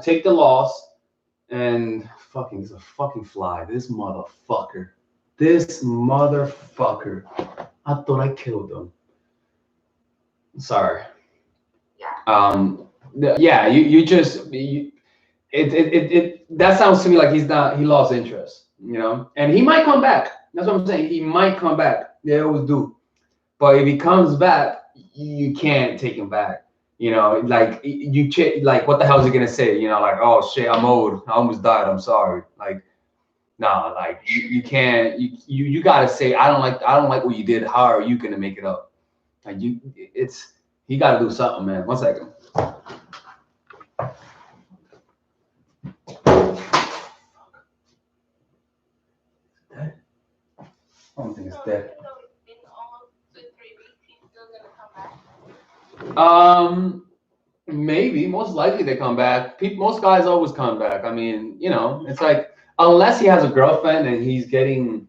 take the loss and it's a fucking fly. This motherfucker. I thought I killed him. Sorry. Yeah. That sounds to me like he lost interest, and he might come back. That's what I'm saying. He might come back. They always do. But if he comes back, you can't take him back. Like what the hell is he gonna say? Like, "Oh shit, I'm old. I almost died. I'm sorry." Like, nah, like you can't. You gotta say, I don't like what you did. How are you gonna make it up? Like he gotta do something, man. 1 second. Dead? I don't think it's dead. Maybe, most likely they come back. Most guys always come back. I mean, it's like, unless he has a girlfriend and he's getting,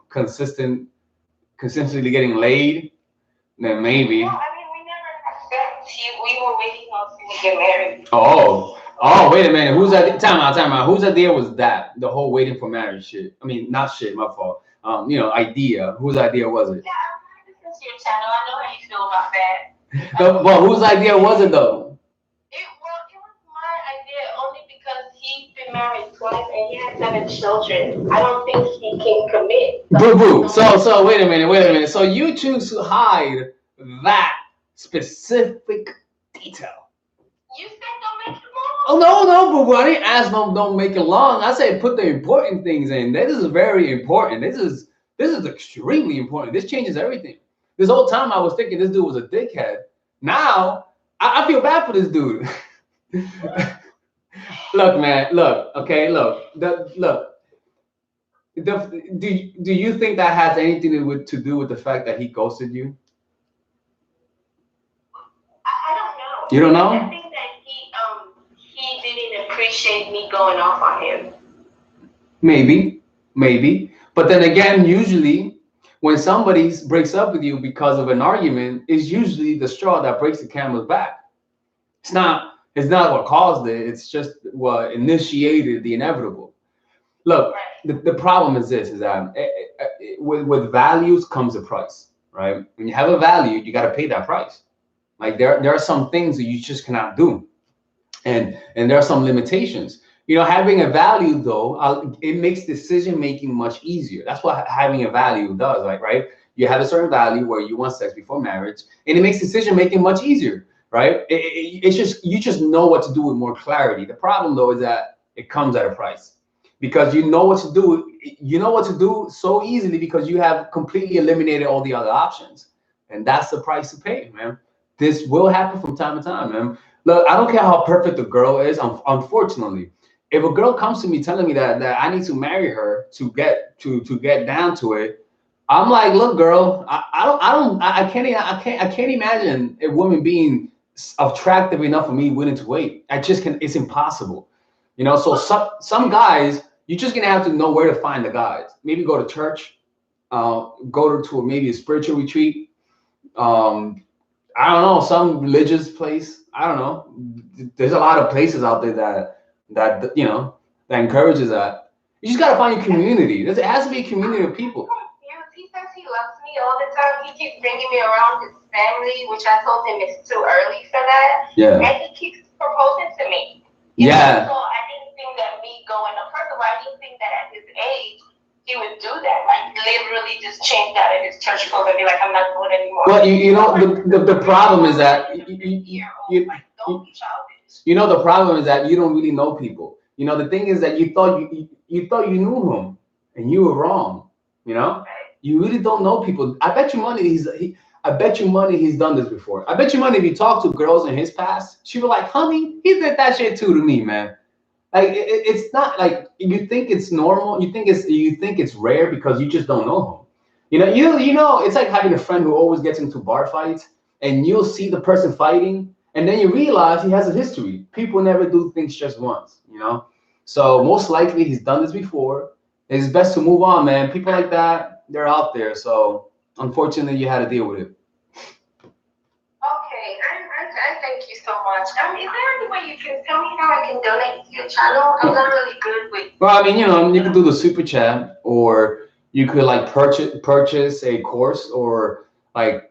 consistently getting laid, then maybe. Well, I mean, we never had sex. We were waiting until we get married. Oh, wait a minute. Time out. Whose idea was that? The whole waiting for marriage shit. I mean, not shit, my fault. Idea. Whose idea was it? Yeah, I'm trying to listen to your channel. I know how you feel feel about that. But whose idea was it though? It was my idea only because he's been married twice and he has 7 children. I don't think he can commit. Boo boo. So wait a minute. So you choose to hide that specific detail. You said don't make it long. Oh no, boo boo. I didn't ask don't make it long. I said put the important things in. This is very important. This is extremely important. This changes everything. This whole time I was thinking this dude was a dickhead. Now I feel bad for this dude. Look, man. Look. Okay. Look. Do you think that has anything to do with the fact that he ghosted you? I don't know. You don't know? I think that he didn't appreciate me going off on him. Maybe. But then again, usually when somebody breaks up with you because of an argument, it's usually the straw that breaks the camel's back. It's not what caused it. It's just what initiated the inevitable. Look, the problem is this: is that with values comes a price, right? When you have a value, you got to pay that price. Like there are some things that you just cannot do, and there are some limitations. You know, having a value though, it makes decision making much easier. That's what having a value does, right? You have a certain value where you want sex before marriage, and it makes decision making much easier, right? It's just you just know what to do with more clarity. The problem though is that it comes at a price. Because you know what to do so easily because you have completely eliminated all the other options. And that's the price to pay, man. This will happen from time to time, man. Look, I don't care how perfect the girl is. Unfortunately, if a girl comes to me telling me that I need to marry her to get down to it, I'm like, look, girl, I can't imagine a woman being attractive enough for me willing to wait. It's impossible. You know, so some guys, you're just gonna have to know where to find the guys. Maybe go to church, go to maybe a spiritual retreat. I don't know, some religious place. I don't know. There's a lot of places out there that you know that encourages that. You just gotta find your community. It has to be a community of people. He says he loves me all the time. He keeps bringing me around his family, which I told him is too early for that. Yeah. And he keeps proposing to me. Yeah. So I didn't think that me going up. First of all, I didn't think that at his age he would do that. Like literally just change out of his church clothes and be like, I'm not going anymore. Well, you know the problem is that you know the problem is that you don't really know people. You know the thing is that you thought you knew him and you were wrong. You know you really don't know people. I bet you money he's done this before. I bet you money if you talk to girls in his past, she was like, honey, he did that shit too to me, man. Like it's not like you think it's normal. You think it's rare because you just don't know him. You know, it's like having a friend who always gets into bar fights, and you'll see the person fighting, and then you realize he has a history. People never do things just once, you know. So most likely he's done this before. It's best to move on, man. People like that, they're out there. So unfortunately, you had to deal with it. Okay, I thank you so much. Is there any way you can tell me how I can donate to your channel? I'm not really good with. Well, I mean, you know, you can do the super chat, or you could like purchase a course, or like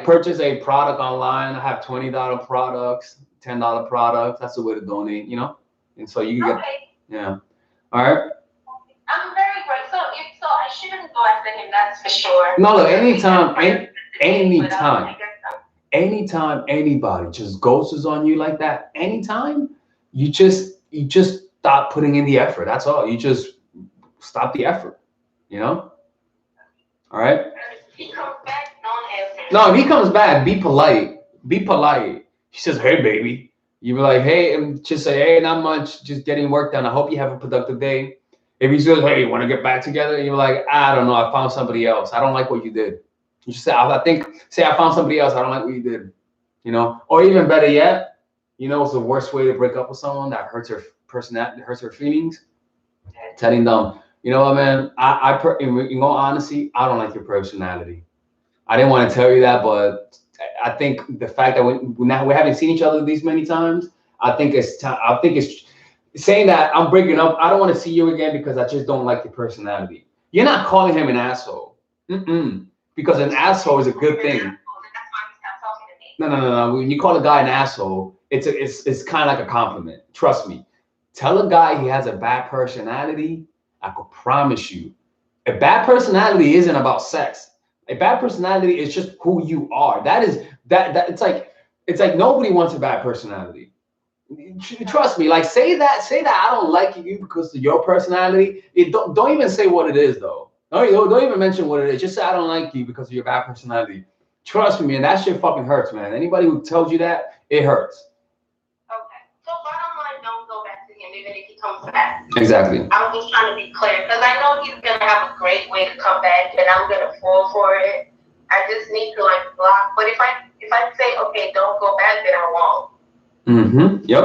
purchase a product online. I have $20 products, $10 products. That's the way to donate, you know. And so you can get, yeah. All right. I'm very grateful. So I shouldn't go after him. That's for sure. No, look, anytime anybody just ghosts on you like that, anytime you just stop putting in the effort. That's all. You just stop the effort. You know. All right. If he comes back, don't answer. No, if he comes back, be polite. Be polite. She says, "Hey, baby." You be like, "Hey," and just say, "Hey, not much. Just getting work done. I hope you have a productive day." If he says, "Hey, you want to get back together?" and you're like, "I don't know. I found somebody else. I don't like what you did." You say, I found somebody else. I don't like what you did. You know, or even better yet, you know, it's the worst way to break up with someone that hurts her personality, hurts her feelings. Telling them, you know what, man, in all honesty, I don't like your personality. I didn't want to tell you that, but I think the fact that we haven't seen each other these many times, I think it's time. I think it's saying that I'm breaking up. I don't want to see you again because I just don't like your personality. You're not calling him an asshole. Because an asshole is a good thing. No. When you call a guy an asshole, it's kind of like a compliment. Trust me. Tell a guy he has a bad personality. I could promise you, a bad personality isn't about sex. A bad personality is just who you are. That is that. It's like nobody wants a bad personality. Trust me. Like say that I don't like you because of your personality. Don't even say what it is though. Don't even mention what it is. Just say I don't like you because of your bad personality. Trust me, man. That shit fucking hurts, man. Anybody who tells you that, it hurts. Okay. So bottom line, don't go back to him even if he comes back. Exactly. I'm just trying to be clear because I know he's gonna have a great way to come back, and I'm gonna fall for it. I just need to like block. But if I say okay, don't go back, then I won't. Mm-hmm. Yep.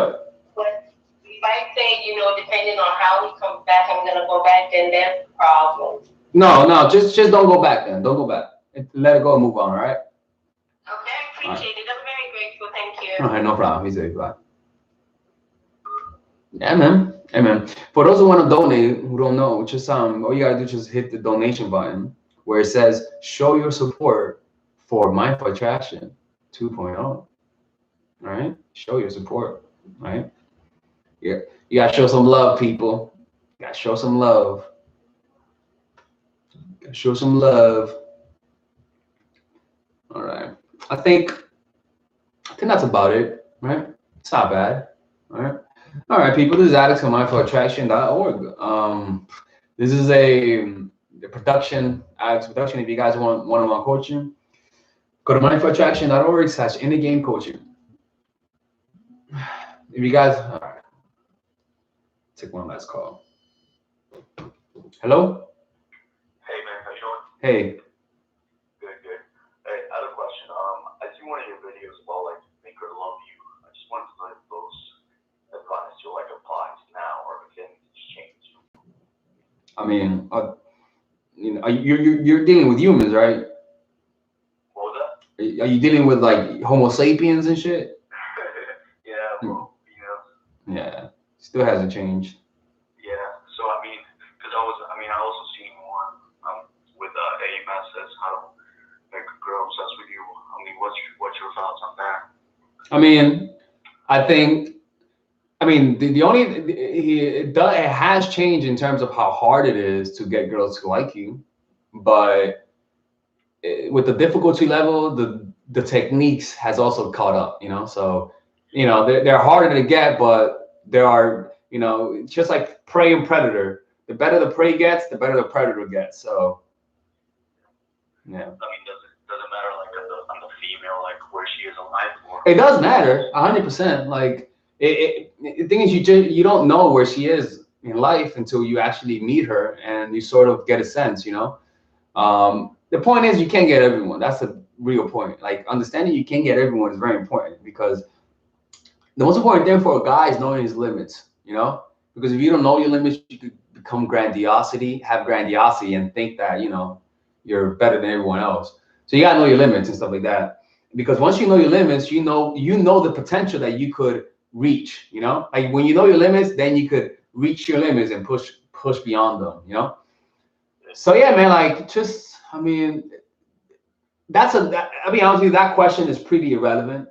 But if I say, depending on how he comes back, I'm gonna go back, then that's the problem. No, just don't go back then. Don't go back. Let it go and move on, all right? Okay, appreciate it. I'm very grateful. Thank you. All right, no problem. He said bye. Yeah, man. Hey, man. For those who want to donate, who don't know, just all you gotta do is just hit the donation button where it says "Show your support for Mindful Attraction 2.0." All right, show your support. All right. Yeah, you gotta show some love, people. You gotta show some love. Gotta show some love. All right. I think that's about it, right? It's not bad. All right, people. This is Alex from mindfulattraction.org. This is the production, Alex Production. If you guys want one-on-one coaching, go to mindfulattraction.org/in-the-game coaching. If you guys, all right, take one last call. Hello? Hey man, how you doing? Hey. Good. Hey, I have a question. I see one of your videos about like make her love you. I just wanted to know if those advice to like applies now or if anything's changed. I mean, you're dealing with humans, right? What was that? Are you dealing with like Homo sapiens and shit? Yeah, well, Yeah, still hasn't changed. Yeah, so I mean, because I also seen one with AMS says how to make a girl obsessed with you. I mean, what's your thoughts on that? I mean, the only it has changed in terms of how hard it is to get girls to like you, but with the difficulty level, the techniques has also caught up. So they're harder to get, but there are just like prey and predator. The better the prey gets, the better the predator gets. So yeah. I mean, does it matter like on the female, like where she is in life, or it does matter 100%. Like the thing is, you don't know where she is in life until you actually meet her and you sort of get a sense. The point is you can't get everyone. That's the real point. Like understanding you can't get everyone is very important because the most important thing for a guy is knowing his limits. Because if you don't know your limits, you could have grandiosity and think that you're better than everyone else. So you gotta know your limits and stuff like that. Because once you know your limits, you know the potential that you could reach. Like when you know your limits, then you could reach your limits and push beyond them. So yeah, man. Like I'll be honest with you, that question is pretty irrelevant.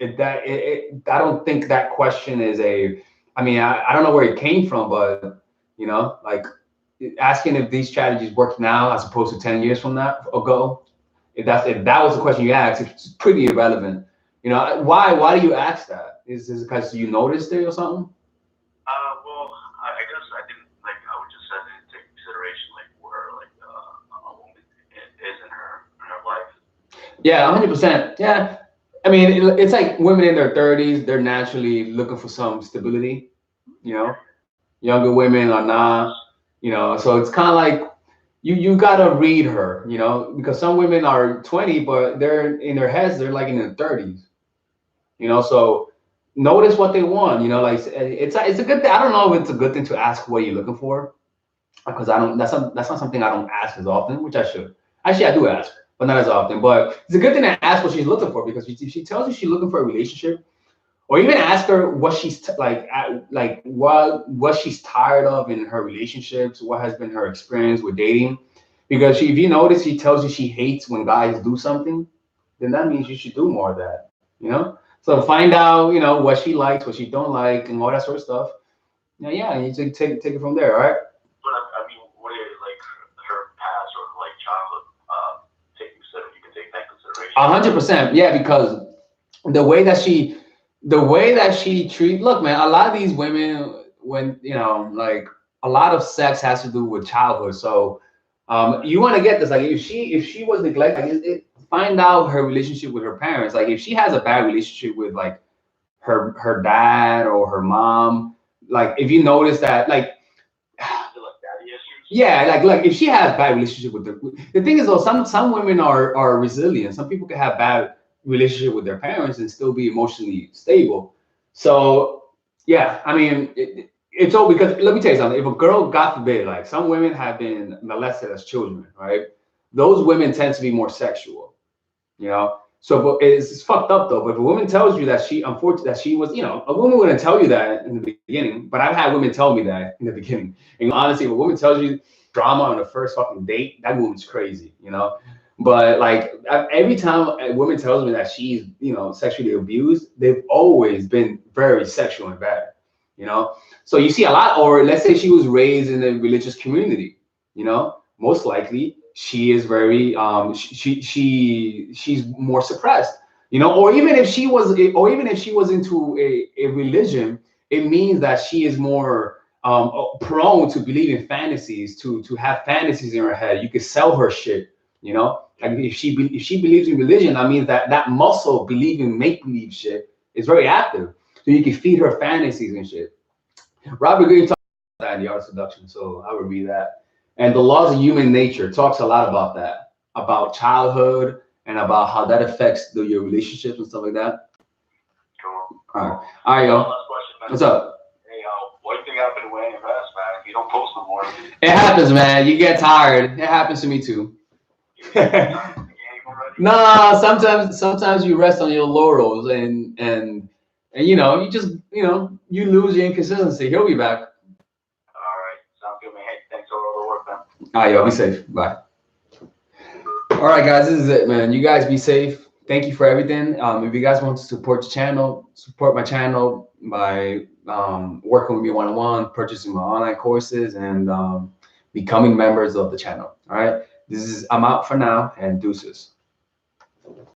I don't think that question is I don't know where it came from, but like asking if these strategies work now as opposed to 10 years from now ago, if that was the question you asked, it's pretty irrelevant. Why do you ask that? Is this because you noticed it or something? Well, I guess I didn't like. I would just set into consideration like where like a woman is in her life. Yeah, 100%. Yeah. I mean, it's like women in their 30s, they're naturally looking for some stability, Younger women are not, so it's kind of like you gotta read her, because some women are 20, but they're in their heads, they're like in their 30s, so notice what they want, like it's a good thing. I don't know if it's a good thing to ask what you're looking for, because that's not something I don't ask as often, which I should. Actually, I do ask, but not as often. But it's a good thing to ask what she's looking for, because if she tells you she's looking for a relationship, or even ask her what she's what she's tired of in her relationships, what has been her experience with dating. Because if you notice she tells you she hates when guys do something, then that means you should do more of that. you know. So find out, you know, what she likes, what she don't like, and all that sort of stuff. Yeah, and you take it from there, all right? But I mean, what are like her past or like childhood taking consider you can take that consideration? 100%, yeah, because the way that she, treat. Look, man, a lot of these women, when you know, like a lot of sex has to do with childhood. So, you want to get this, like if she was neglected, like, find out her relationship with her parents. Like if she has a bad relationship with like her dad or her mom, like if you notice that, like Like daddy issues. yeah, like if she has bad relationship with the thing is though, some women are resilient. Some people can have bad relationship with their parents and still be emotionally stable. So yeah, I mean it's all because let me tell you something. If a girl, God forbid, like some women have been molested as children, right? Those women tend to be more sexual, you know. So but it's fucked up though. But if a woman tells you that she, unfortunately, that she was, you know, a woman wouldn't tell you that in the beginning. But I've had women tell me that in the beginning. And honestly, if a woman tells you drama on the first fucking date, that woman's crazy, you know. But like every time a woman tells me that she's, you know, sexually abused, they've always been very sexual and bad, you know. So you see a lot, or let's say she was raised in a religious community, you know, most likely she is very she's more suppressed, you know. Or even if she was, into a religion, it means that she is more prone to believe in fantasies, to have fantasies in her head. You could sell her shit, you know. Like if she believes in religion, that means that muscle believing make believe shit is very active, so you can feed her fantasies and shit. Robert Greene talks about that in The Art of Seduction, so I would read that. And The Laws of Human Nature talks a lot about that, about childhood and about how that affects your relationships and stuff like that. Cool. All right, yo. Last question, man. What's up? Hey, what do you think happened to Wayne Fast, man? You don't post no more. It happens, man. You get tired. It happens to me too. No, sometimes you rest on your laurels and you know, you just, you know, you lose your inconsistency. He'll be back. All right, sounds good, man. Hey, thanks for all the work, man. All right, yo, be safe. Bye. All right, guys, this is it, man. You guys be safe. Thank you for everything. If you guys want to support the channel, support my channel by working with me one-on-one, purchasing my online courses, and becoming members of the channel. All right, I'm out for now, and deuces.